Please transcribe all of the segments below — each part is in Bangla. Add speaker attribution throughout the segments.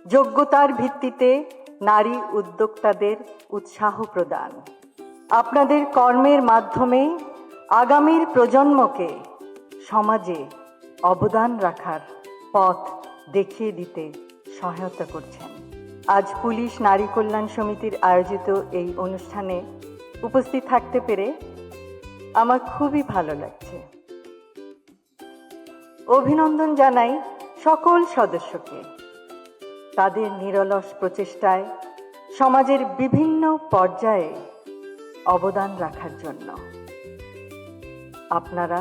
Speaker 1: যোগ্যতার ভিত্তিতে নারী উদ্যোক্তাদের উৎসাহ প্রদান। আপনাদের কর্মের মাধ্যমে আগামীর প্রজন্মকে সমাজে অবদান রাখার পথ দেখিয়ে দিতে সহায়তা করছেন। আজ পুলিশ নারী কল্যাণ সমিতির আয়োজিত এই অনুষ্ঠানে উপস্থিত থাকতে পেরে আমার খুবই ভালো লাগছে। অভিনন্দন জানাই সকল সদস্যকে তাদের নিরলস প্রচেষ্টায় সমাজের বিভিন্ন পর্যায়ে অবদান রাখার জন্য। আপনারা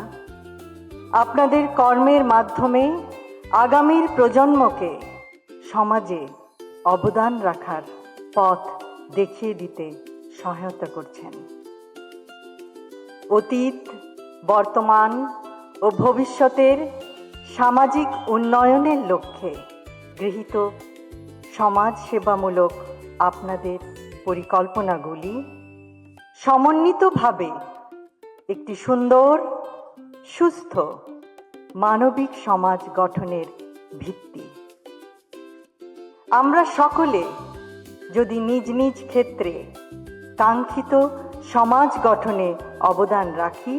Speaker 1: আপনাদের কর্মের মাধ্যমে আগামীর প্রজন্মকে সমাজে অবদান রাখার পথ দেখিয়ে দিতে সহায়তা করছেন। অতীত, বর্তমান ও ভবিষ্যতের সামাজিক উন্নয়নের লক্ষ্যে গৃহীত সমাজ সেবামূলক আপনাদের পরিকল্পনাগুলি সমন্বিতভাবে একটি সুন্দর, সুস্থ, মানবিক সমাজ গঠনের ভিত্তি। আমরা সকলে যদি নিজ নিজ ক্ষেত্রে কাঙ্ক্ষিত সমাজ গঠনে অবদান রাখি,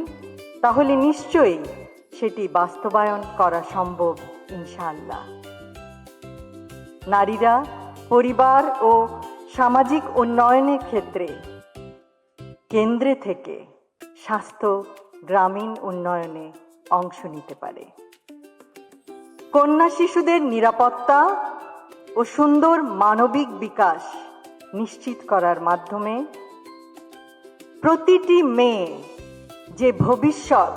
Speaker 1: তাহলে নিশ্চয়ই সেটি বাস্তবায়ন করা সম্ভব ইনশাআল্লাহ। নারীরা পরিবার ও সামাজিক উন্নয়নের ক্ষেত্রে কেন্দ্রে থেকে স্বাস্থ্য, গ্রামীণ উন্নয়নে অংশ নিতে পারে। কন্যা শিশুদের নিরাপত্তা ও সুন্দর মানবিক বিকাশ নিশ্চিত করার মাধ্যমে প্রতিটি মেয়ে যে ভবিষ্যৎ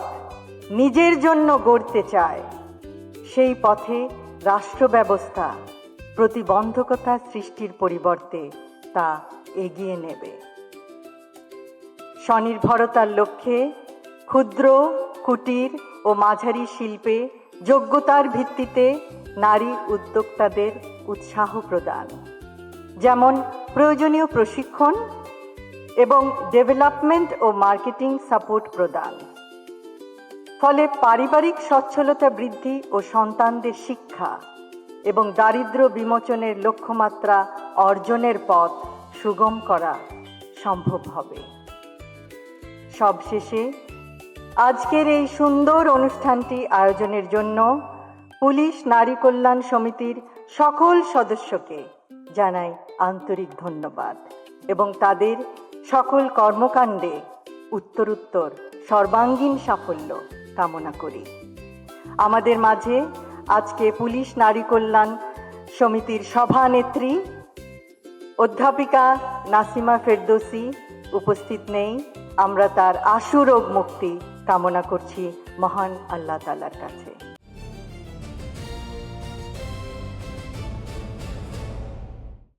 Speaker 1: নিজের জন্য গড়তে চায়, সেই পথে রাষ্ট্র ব্যবস্থা প্রতিবন্ধকতা সৃষ্টির পরিবর্তে তা এগিয়ে নেবে। স্বনির্ভরতার লক্ষ্যে ক্ষুদ্র, কুটির ও মাঝারি শিল্পে যোগ্যতার ভিত্তিতে নারী উদ্যোক্তাদের উৎসাহ প্রদান, যেমন প্রয়োজনীয় প্রশিক্ষণ এবং ডেভেলপমেন্ট ও মার্কেটিং সাপোর্ট প্রদান। ফলে পারিবারিক সচ্ছলতা বৃদ্ধি ও সন্তানদের শিক্ষা এবং দারিদ্র্য বিমোচনের লক্ষ্যমাত্রা অর্জনের পথ সুগম করা সম্ভব হবে। সবশেষে আজকের এই সুন্দর অনুষ্ঠানটি আয়োজনের জন্য পুলিশ নারী কল্যাণ সমিতির সকল সদস্যকে জানাই আন্তরিক ধন্যবাদ এবং তাদের সকল কর্মকাণ্ডে উত্তরোত্তর সর্বাঙ্গীন সাফল্য কামনা করি। আমাদের মাঝে আজকে পুলিশ নারী কল্যাণ সমিতির সভানেত্রী অধ্যাপিকা নাসিমা ফেরদৌসী উপস্থিত নেই। আমরা তার আশু রোগ মুক্তি কামনা করছি মহান আল্লাহ তাআলার কাছে।